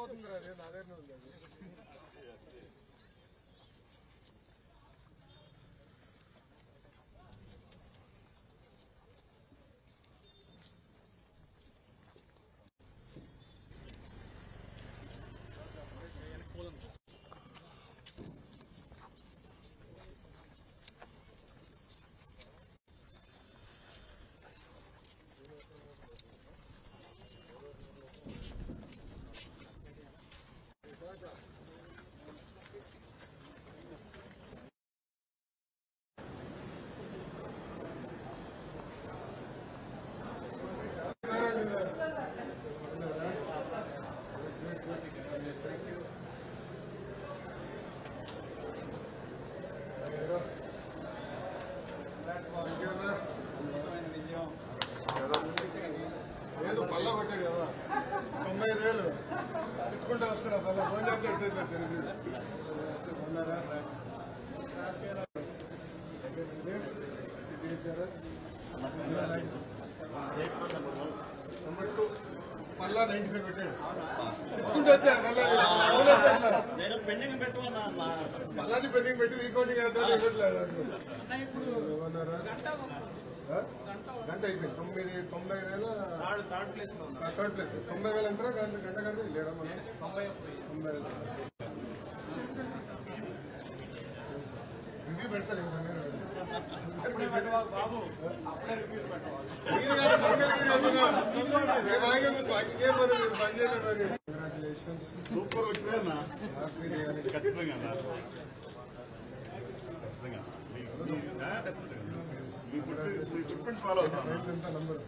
పోతుంది అదే నా దగ్గర ఉంది అది. ఏదో పళ్ళ కొట్టాడు కదా 95,000 తిట్టుకుంటూ వస్తున్నా పళ్ళ ఫోన్ చేస్తే ఉన్నారా నెంబర్ 2 పళ్ళ 95 పెట్టాడు తిట్టుకుంటూ వచ్చా పళ్ళది పెండింగ్ పెట్టి రీకౌంటింగ్ ఇవ్వట్లేదు ఉన్నారా గంట అయిపోయింది 90,000 థర్డ్ ప్లేస్ 90,000 అంటారా గంట కంటే లేడా మనం 90,000 రివ్యూ పెడతారు కంగ్రాచులేషన్స్ సూపర్ వచ్చిందన్నా ఖచ్చితంగా ఫాలో అవుతాం నంబర్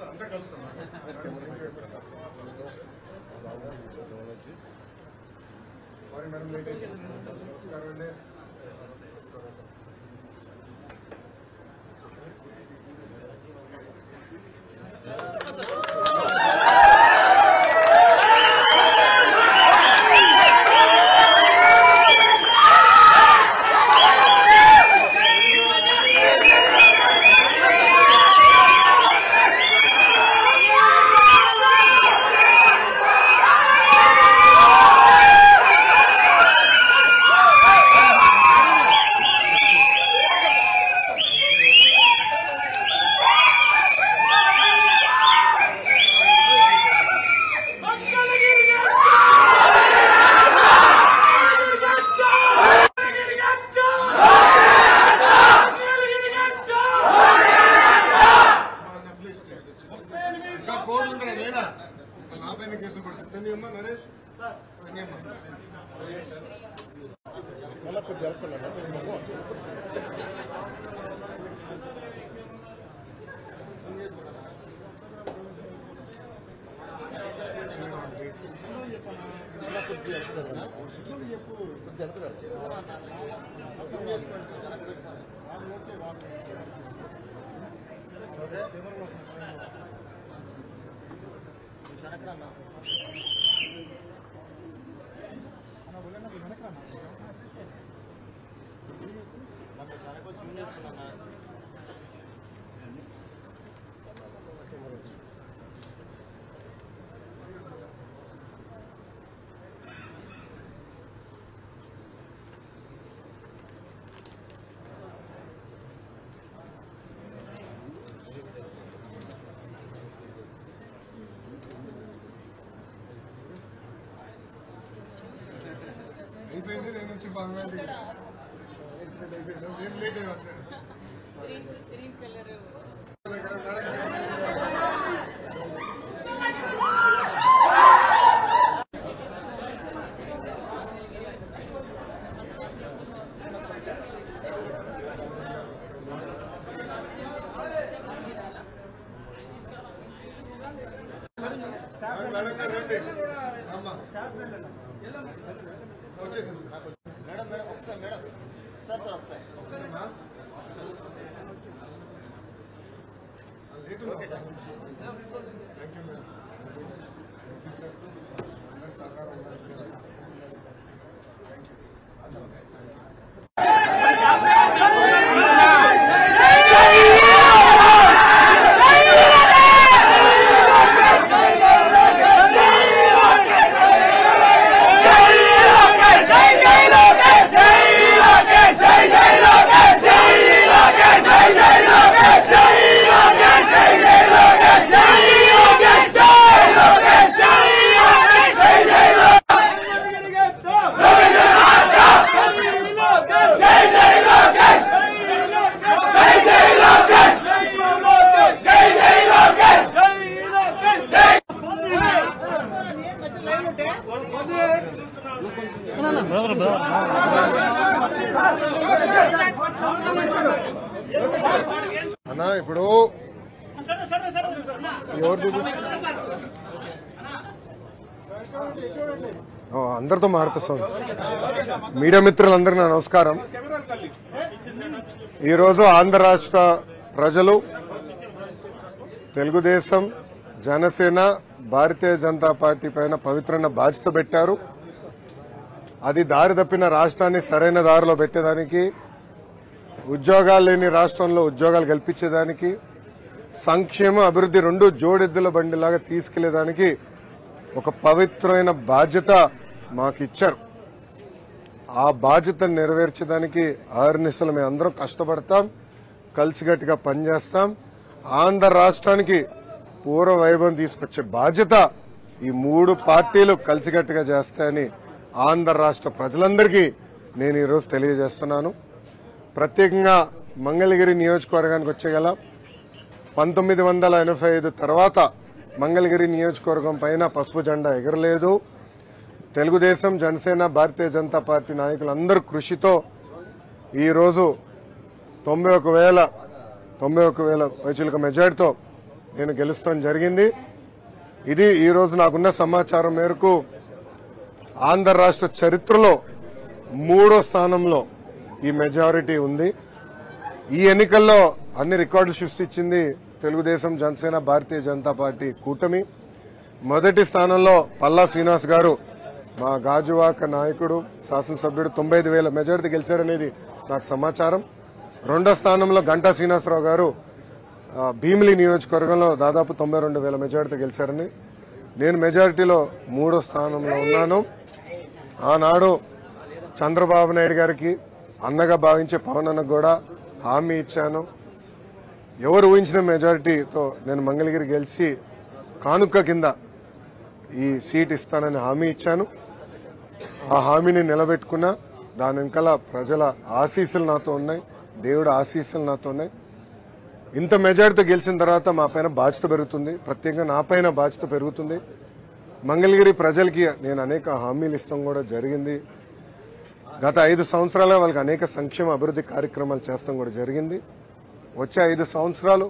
అంతా కలుస్తాం సారీ మేడం లేట్ అయింది నమస్కారం అండి నమస్కారం నాపైన కేసులు పడుతుంది అమ్మా నరేష్ అయిపోయింది నేను వచ్చి బంగాళీ అయిపోయింది ఏం లేట్ మేడం రండి అమ్మా వచ్చేసింది మేడం మేడం ఒకసారి మేడం సార్ సార్ ఒకసారి చెప్తున్నాను. Thank you madam. అందరి సహకారం ఉండాలి. అన్నా ఇప్పుడు ఎవరు అందరితో మాట్లాడుతాం. మీడియా మిత్రులందరికీ నా నమస్కారం. ఈరోజు ఆంధ్ర రాష్ట్ర ప్రజలు తెలుగుదేశం, జనసేన, భారతీయ జనతా పార్టీ పైన పవిత్రమైన బాధ్యత పెట్టారు. అది దారి తప్పిన రాష్ట్రాన్ని సరైన దారిలో పెట్టేదానికి, ఉద్యోగాలు లేని రాష్ట్రంలో ఉద్యోగాలు కల్పించేదానికి, సంక్షేమ అభివృద్ధి రెండు జోడెద్దుల బండిలాగా తీసుకెళ్లేదానికి ఒక పవిత్రమైన బాధ్యత మాకు ఇచ్చారు. ఆ బాధ్యతను నెరవేర్చడానికి ఆర్నిసలు మేము అందరం కష్టపడతాం, కలిసిగట్టిగా పనిచేస్తాం. ఆంధ్ర రాష్ట్రానికి పూర్వ వైభవం తీసుకొచ్చే బాధ్యత ఈ మూడు పార్టీలు కలిసిగట్టిగా చేస్తాయని ఆంధ్ర రాష్ట్ర ప్రజలందరికీ నేను ఈరోజు తెలియజేస్తున్నాను. ప్రత్యేకంగా మంగళగిరి నియోజకవర్గానికి వచ్చేగల 1985 తర్వాత మంగళగిరి నియోజకవర్గం పైన పసుపు జెండా ఎగరలేదు. తెలుగుదేశం, జనసేన, భారతీయ జనతా పార్టీ నాయకులందరూ కృషితో ఈరోజు 91,000 పైచిలుక మెజార్టీతో నేను గెలుస్తాం జరిగింది. ఇది ఈరోజు నాకున్న సమాచారం మేరకు ఆంధ్ర రాష్ట్ర చరిత్రలో 3వ స్థానంలో ఈ మెజారిటీ ఉంది. ఈ ఎన్నికల్లో అన్ని రికార్డులు సృష్టించింది తెలుగుదేశం, జనసేన, భారతీయ జనతా పార్టీ కూటమి. మొదటి స్థానంలో పల్లా శ్రీనివాస్ గారు, మా గాజువాక నాయకుడు, శాసనసభ్యుడు 95,000 మెజారిటీ గెలిచారనేది నాకు సమాచారం. రెండో స్థానంలో గంటా శ్రీనివాసరావు గారు భీమిలి నియోజకవర్గంలో దాదాపు 92,000 మెజారిటీ గెలిచారని, నేను మెజారిటీలో 3వ స్థానంలో ఉన్నాను. ఆనాడు చంద్రబాబు నాయుడు గారికి అన్నగా భావించే పవన్ అన్నకు కూడా హామీ ఇచ్చాను. ఎవరు ఊహించిన మెజారిటీతో నేను మంగళగిరి గెలిచి కానుక కింద ఈ సీట్ ఇస్తానని హామీ ఇచ్చాను. ఆ హామీని నిలబెట్టుకున్నా. దాని వెనకాల ప్రజల ఆశీస్సులు నాతో ఉన్నాయి, దేవుడు ఆశీస్సులు నాతో ఉన్నాయి. ఇంత మెజారిటీతో గెలిచిన తర్వాత మా పైన బాధ్యత పెరుగుతుంది, ప్రత్యేకంగా నా పైన బాధ్యత పెరుగుతుంది. మంగళగిరి ప్రజలకి నేను అనేక హామీలు ఇస్తాం కూడా జరిగింది. గత 5 సంవత్సరాలుగా వాళ్ళకి అనేక సంక్షేమ అభివృద్ధి కార్యక్రమాలు చేస్తాం కూడా జరిగింది. వచ్చే 5 సంవత్సరాలు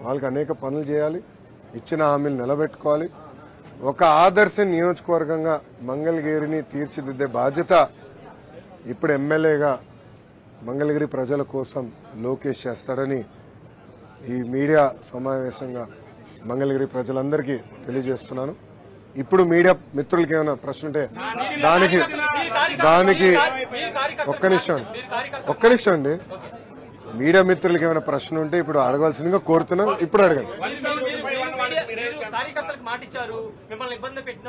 వాళ్ళకి అనేక పనులు చేయాలి, ఇచ్చిన హామీలు నిలబెట్టుకోవాలి. ఒక ఆదర్శ నియోజకవర్గంగా మంగళగిరిని తీర్చిదిద్దే బాధ్యత ఇప్పుడు ఎమ్మెల్యేగా మంగళగిరి ప్రజల కోసం లోకేష్ చేస్తాడని ఈ మీడియా సమావేశంగా మంగళగిరి ప్రజలందరికీ తెలియజేస్తున్నాను. ఇప్పుడు మీడియా మిత్రులకి ఏమైనా ప్రశ్న ఉంటే దానికి ఒక్క నిమిషం అండి. మీడియా మిత్రులకి ఏమైనా ప్రశ్న ఉంటే ఇప్పుడు అడగవలసిందిగా కోరుతున్నాను. ఇప్పుడు అడగండి. కార్యకర్తలకు మాటిచ్చారు, మిమ్మల్ని ఇబ్బంది పెట్టిన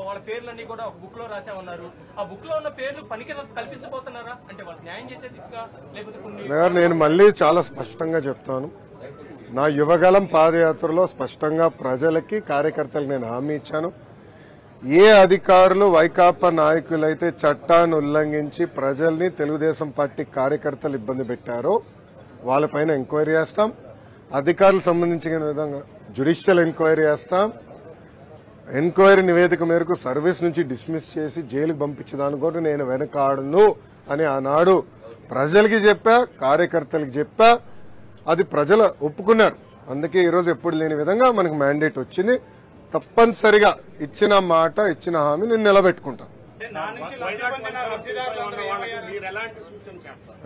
వాళ్ళ పేర్లన్నీ కూడా ఒక బుక్ లో రాసామన్నారు. ఆ బుక్ లో ఉన్న పేర్లు పనికి కల్పించబోతున్నారా? అంటే వాళ్ళకి న్యాయం చేసే దిశగా, లేకపోతే నేను మళ్ళీ చాలా స్పష్టంగా చెప్తాను. నా యువగలం పాదయాత్రలో స్పష్టంగా ప్రజలకి, కార్యకర్తలకు నేను హామీ ఇచ్చాను. ఏ అధికారులు, వైకాపా నాయకులైతే చట్టాన్ని ఉల్లంఘించి ప్రజల్ని, తెలుగుదేశం పార్టీ కార్యకర్తలు ఇబ్బంది పెట్టారో వాళ్ళపైన ఎంక్వైరీ చేస్తాం. అధికారులకు సంబంధించిన విధంగా జ్యుడిషియల్ ఎంక్వైరీ చేస్తాం. ఎంక్వైరీ నివేదిక మేరకు సర్వీస్ నుంచి డిస్మిస్ చేసి జైలుకు పంపించేదానికి కూడా నేను వెనకాడను అని ఆనాడు ప్రజలకి చెప్పా, కార్యకర్తలకు చెప్పా. అది ప్రజలు ఒప్పుకున్నారు. అందుకే ఈరోజు ఎప్పుడు లేని విధంగా మనకు మ్యాండేట్ వచ్చింది. తప్పనిసరిగా ఇచ్చిన మాట, ఇచ్చిన హామీ నేను నిలబెట్టుకుంటాను.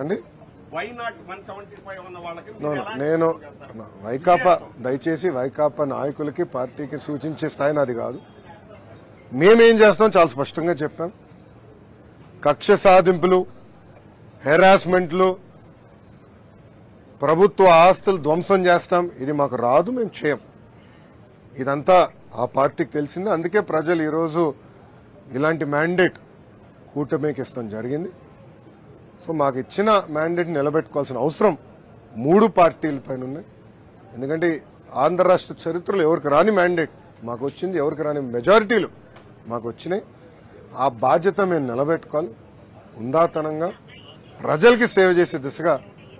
అండి వై నాట్ 175 ఉన్న వాళ్ళకి No, no, నేను వైకాపా దయచేసి వైకాపా నాయకులకి పార్టీకి సూచించే స్థాయి నాది కాదు. మేమేం చేస్తాం చాలా స్పష్టంగా చెప్పాం. కక్ష సాధింపులు, హెరాస్మెంట్లు, ప్రభుత్వ ఆస్తులు ధ్వంసం చేస్తాం, ఇది మాకు రాదు, మేము చేయం. ఇదంతా ఆ పార్టీకి తెలిసింది. అందుకే ప్రజలు ఈరోజు ఇలాంటి మ్యాండేట్ కూటమికి ఇస్తాం జరిగింది. సో మాకు ఇచ్చిన మ్యాండేట్ నిలబెట్టుకోవాల్సిన అవసరం 3 పార్టీల పైన ఉన్నాయి. ఎందుకంటే ఆంధ్ర రాష్ట్ర చరిత్రలో ఎవరికి రాని మ్యాండేట్ మాకు వచ్చింది, ఎవరికి రాని మెజారిటీలు మాకు వచ్చినాయి. ఆ బాధ్యత మేము నిలబెట్టుకోవాలి. ఉందాతనంగా ప్రజలకి సేవ చేసే దిశగా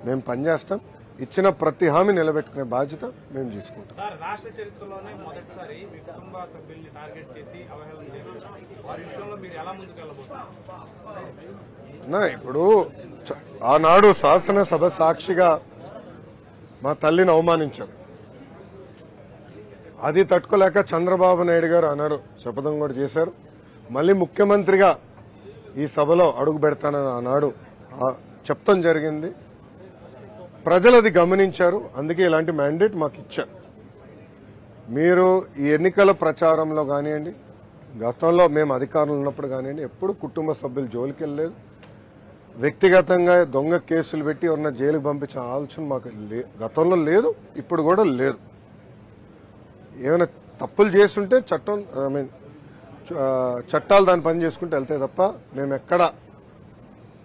మేము పనిచేస్తాం. ఇచ్చిన ప్రతి హామీ నిలబెట్టుకునే బాధ్యత మేము తీసుకుంటాం. సార్, రాష్ట్ర చరిత్రలోనే మొదటిసారి మీ కుటుంబ సభ్యుల్ని టార్గెట్ చేసి అవహేళన చేశారు. వారి విషయంలో మీరు ఎలా ముందుకు వెళ్ళబోతున్నారు? ఇప్పుడు ఆనాడు శాసనసభ సాక్షిగా మా తల్లిని అవమానించారు. అది తట్టుకోలేక చంద్రబాబు నాయుడు గారు ఆనాడు శపథం కూడా చేశారు. మళ్ళీ ముఖ్యమంత్రిగా ఈ సభలో అడుగు పెడతానని ఆనాడు చెప్తాం జరిగింది. ప్రజలు అది గమనించారు. అందుకే ఇలాంటి మ్యాండేట్ మాకు ఇచ్చారు. మీరు ఈ ఎన్నికల ప్రచారంలో కానివ్వండి, గతంలో మేము అధికారంలో ఉన్నప్పుడు కానివ్వండి, ఎప్పుడు కుటుంబ సభ్యులు జోలికి వెళ్ళలేదు. వ్యక్తిగతంగా దొంగ కేసులు పెట్టి ఎవరన్నా జైలుకు పంపించిన ఆలోచన మాకు గతంలో లేదు, ఇప్పుడు కూడా లేదు. ఏమైనా తప్పులు చేస్తుంటే చట్టాలు దాని పని చేసుకుంటూ వెళ్తే తప్ప మేము ఎక్కడ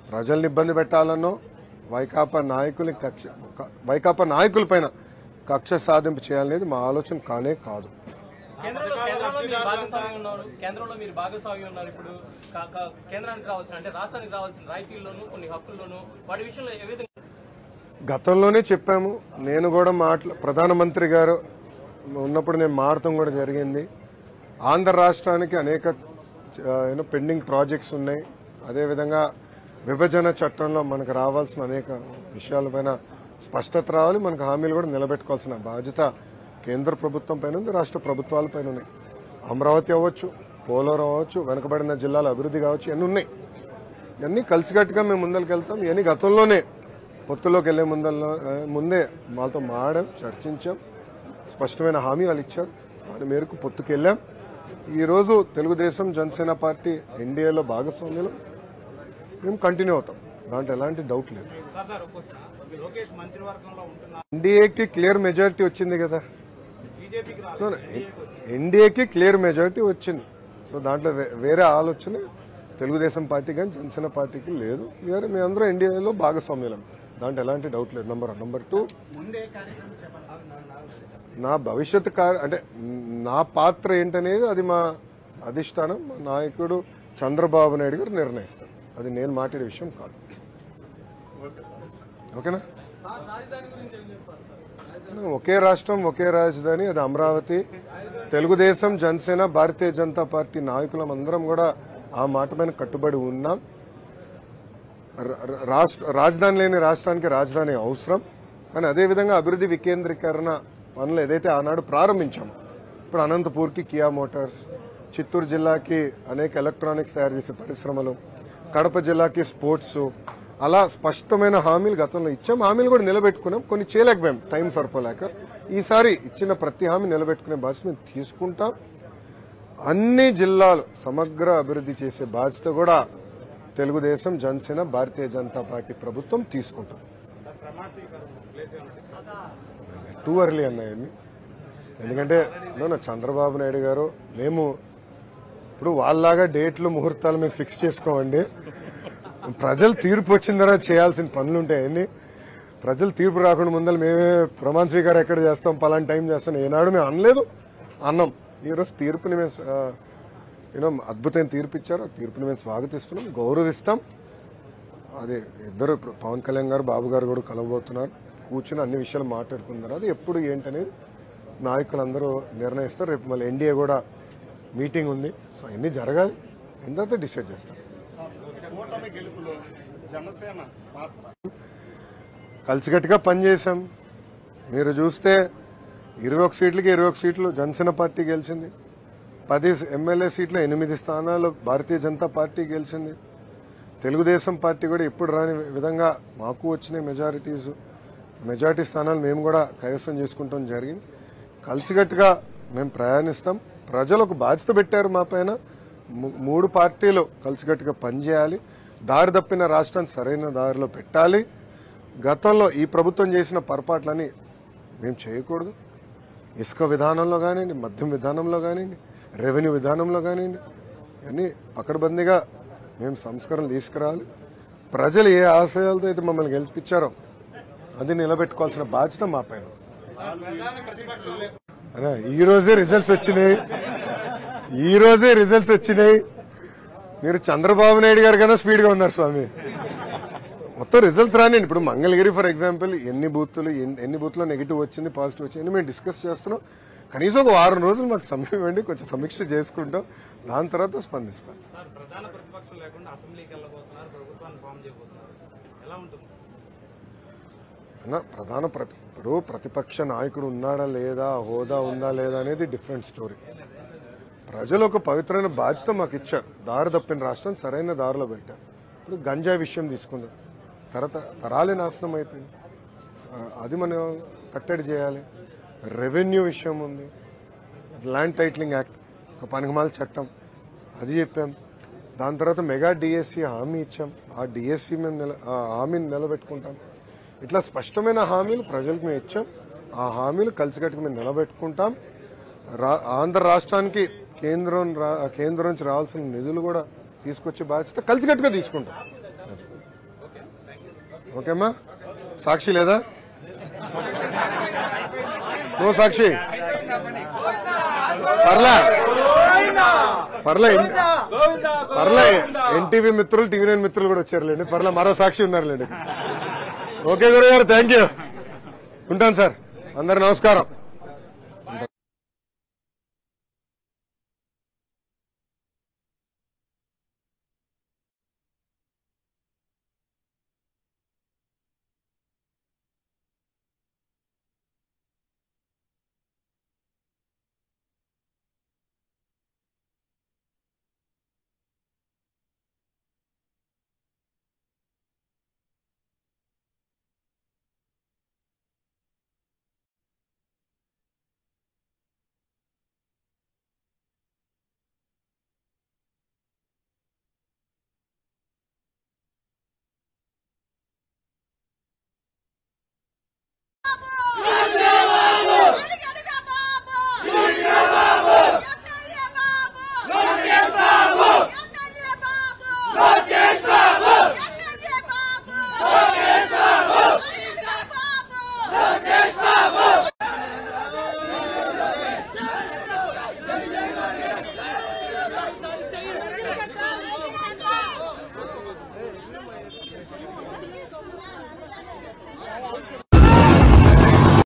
ప్రజల్ని ఇబ్బంది పెట్టాలనో వైకాపా నాయకులపైన కక్ష సాధింపు చేయాలనేది మా ఆలోచన కానే కాదు. కేంద్రంలో మీరు భాగస్వామి ఉన్నారు. ఇప్పుడు కేంద్రానికి రావాల్సిన, అంటే రాష్ట్రానికి రావాల్సిన రాయితీల్లోనూ కొన్ని హక్కుల్లోనూ వాటి విషయంలో ఏ విధంగా గతంలోనే చెప్పాము. నేను కూడా ప్రధానమంత్రి గారు ఉన్నప్పుడు నేను మాట్లాడటం కూడా జరిగింది. ఆంధ్ర రాష్ట్రానికి అనేక పెండింగ్ ప్రాజెక్ట్స్ ఉన్నాయి. అదేవిధంగా విభజన చట్టంలో మనకు రావాల్సిన అనేక విషయాలపైన స్పష్టత రావాలి. మనకు హామీలు కూడా నిలబెట్టుకోవాల్సిన బాధ్యత కేంద్ర ప్రభుత్వం పైన ఉంది, రాష్ట్ర ప్రభుత్వాల పైన ఉన్నాయి. అమరావతి అవ్వచ్చు, పోలవరం అవ్వచ్చు, వెనుకబడిన జిల్లాల అభివృద్ధి కావచ్చు, ఇవన్నీ ఉన్నాయి. ఇవన్నీ కలిసికట్టుగా మేము ముందరికి వెళ్తాం. ఇవన్నీ గతంలోనే పొత్తులోకి వెళ్లే ముందే వాళ్ళతో మాట్లాడాం, చర్చించాం. స్పష్టమైన హామీ వాళ్ళు ఇచ్చారు. దాని మేరకు పొత్తుకు వెళ్ళాం. ఈరోజు తెలుగుదేశం జనసేన పార్టీ ఎన్డీఏలో భాగస్వామ్యంలో మేము కంటిన్యూ అవుతాం. దాంట్లో ఎలాంటి డౌట్ లేదు. లోకేష్ మంత్రివర్గంలో ఉంటున్నారు. ఎన్డీఏకి క్లియర్ మెజారిటీ వచ్చింది కదా. బీజేపీకి ఎన్డీఏకి క్లియర్ మెజారిటీ వచ్చింది. సో దాంట్లో వేరే ఆలోచన తెలుగుదేశం పార్టీ కానీ జనసేన పార్టీకి లేదు. మీ అందరూ ఎన్డీఏలో భాగస్వామ్యం, దాంట్లో ఎలాంటి డౌట్ లేదు. నంబర్ 1. నంబర్ 2, నా భవిష్యత్ అంటే నా పాత్ర ఏంటనేది అది మా అధిష్టానం, మా నాయకుడు చంద్రబాబు నాయుడు గారు నిర్ణయిస్తారు. అది నేను మాట్లాడే విషయం కాదు. ఓకేనా? ఒకే రాష్ట్రం ఒకే రాజధాని, అది అమరావతి. తెలుగుదేశం జనసేన భారతీయ జనతా పార్టీ నాయకులం అందరం కూడా ఆ మాట పైన కట్టుబడి ఉన్నాం. రాజధాని లేని రాష్ట్రానికి రాజధాని అవసరం. కానీ అదేవిధంగా అభివృద్ధి వికేంద్రీకరణ పనులు ఏదైతే ఆనాడు ప్రారంభించామో, ఇప్పుడు అనంతపూర్కి కియా మోటార్స్, చిత్తూరు జిల్లాకి అనేక ఎలక్ట్రానిక్స్ తయారు చేసే పరిశ్రమలు, కడప జిల్లాకి స్పోర్ట్స్, అలా స్పష్టమైన హామీలు గతంలో ఇచ్చాం. హామీలు కూడా నిలబెట్టుకున్నాం. కొన్ని చేయలేకపోయాం, టైం సరిపోలేక. ఈసారి ఇచ్చిన ప్రతి హామీ నిలబెట్టుకునే బాధ్యత మేము తీసుకుంటాం. అన్ని జిల్లాలు సమగ్ర అభివృద్ధి చేసే బాధ్యత కూడా తెలుగుదేశం జనసేన భారతీయ జనతా పార్టీ ప్రభుత్వం తీసుకుంటాం. టూ అర్లీ అన్నాయని. ఎందుకంటే చంద్రబాబు నాయుడు గారు మేము ఇప్పుడు వాళ్ళలాగా డేట్లు ముహూర్తాలు మేము ఫిక్స్ చేసుకోమండి. ప్రజలు తీర్పు వచ్చిన తర్వాత చేయాల్సిన పనులు ఉంటాయండి. ప్రజలు తీర్పు రాకుండా ముందర మేమే ప్రమాణ స్వీకారం ఎక్కడ చేస్తాం, పలానా టైం చేస్తాం ఏనాడు మేము అనలేదు, అన్నాం. ఈరోజు తీర్పుని మేము అద్భుతమైన తీర్పు ఇచ్చారు. ఆ తీర్పుని మేము స్వాగతిస్తున్నాం, గౌరవిస్తాం. అది ఇద్దరు ఇప్పుడు పవన్ కళ్యాణ్ గారు, బాబు గారు కూడా కలవబోతున్నారు. కూర్చుని అన్ని విషయాలు మాట్లాడుకున్నారు. అది ఎప్పుడు ఏంటనేది నాయకులందరూ నిర్ణయిస్తారు. రేపు మళ్ళీ ఎన్డీఏ కూడా మీటింగ్ ఉంది. సో అన్ని జరగాలి, ఎంత డిసైడ్ చేస్తాం. కలిసికట్టుగా పనిచేశాం. మీరు చూస్తే 21 సీట్లకి 21 సీట్లు జనసేన పార్టీ గెలిచింది. 10 ఎమ్మెల్యే సీట్లు 8 స్థానాలు భారతీయ జనతా పార్టీ గెలిచింది. తెలుగుదేశం పార్టీ కూడా ఎప్పుడు రాని విధంగా మాకు వచ్చిన మెజారిటీ స్థానాలు మేము కూడా కైవసం చేసుకుంటాం జరిగింది. కలిసికట్టుగా మేము ప్రయాణిస్తాం. ప్రజలు ఒక బాధ్యత పెట్టారు మా పైన. 3 పార్టీలు కలిసికట్టుగా పనిచేయాలి. దారి తప్పిన రాష్ట్రాన్ని సరైన దారిలో పెట్టాలి. గతంలో ఈ ప్రభుత్వం చేసిన పొరపాట్లని మేము చేయకూడదు. ఇసుక విధానంలో కానివ్వండి, మద్యం విధానంలో కానివ్వండి, రెవెన్యూ విధానంలో కానివ్వండి, అన్నీ పకడ్బందీగా మేము సంస్కరణలు తీసుకురావాలి. ప్రజలు ఏ ఆశయాలతో అయితే మమ్మల్ని గెలిపించారో అది నిలబెట్టుకోవాల్సిన బాధ్యత మా పైన. ఈ రోజే రిజల్ట్స్ వచ్చినాయి. మీరు చంద్రబాబు నాయుడు గారు కన్నా స్పీడ్గా ఉన్నారు స్వామి. మొత్తం రిజల్ట్స్ రానివ్వండి. ఇప్పుడు మంగళగిరి ఫర్ ఎగ్జాంపుల్ ఎన్ని బూత్లో నెగిటివ్ వచ్చింది, పాజిటివ్ వచ్చింది మేము డిస్కస్ చేస్తున్నాం. కనీసం ఒక 6 రోజులు మాకు సమయం ఇవ్వండి, కొంచెం సమీక్ష చేసుకుంటాం. దాని తర్వాత స్పందిస్తాం. సార్, ప్రధాన ప్రతిపక్షం లేకుండా అసెంబ్లీకి వెళ్ళబోతున్నారు, ప్రభుత్వాన్ని ఫామ్ చేయబోతున్నారు, ఎలా ఉంటుంది? ఇప్పుడు ప్రతిపక్ష నాయకుడు ఉన్నాడా లేదా, హోదా ఉందా లేదా అనేది డిఫరెంట్ స్టోరీ. ప్రజలు ఒక పవిత్రమైన బాధ్యత మాకు ఇచ్చారు. దారి తప్పిన రాష్ట్రం సరైన దారిలో పెట్టారు. ఇప్పుడు గంజాయి విషయం తీసుకుందాం. తరాలే నాశనం అయిపోయింది. అది మనం కట్టడి చేయాలి. రెవెన్యూ విషయం ఉంది, ల్యాండ్ టైటిలింగ్ యాక్ట్, ఒక పనికిమాల చట్టం, అది చెప్పాం. దాని తర్వాత మెగా డిఎస్సి హామీ ఇచ్చాం. ఆ డిఎస్సి మేము హామీని నిలబెట్టుకుంటాం. ఇట్లా స్పష్టమైన హామీలు ప్రజలకు మేము ఇచ్చాం. ఆ హామీలు కలిసికట్టుగా మేము నిలబెట్టుకుంటాం. ఆంధ్ర రాష్ట్రానికి కేంద్రం నుంచి రావాల్సిన నిధులు కూడా తీసుకొచ్చే బాధ్యత కలిసికట్టుగా తీసుకుంటాం. ఓకేమ్మా? సాక్షి లేదా? నో సాక్షి? పర్లే ఎన్టీవీ మిత్రులు, టీవీ9 మిత్రులు కూడా వచ్చారులేండి. పర్లే మరో సాక్షి ఉన్నారులేండి. ఓకే గురుగారు, థ్యాంక్ యూ. ఉంటాను సార్. అందరు నమస్కారం.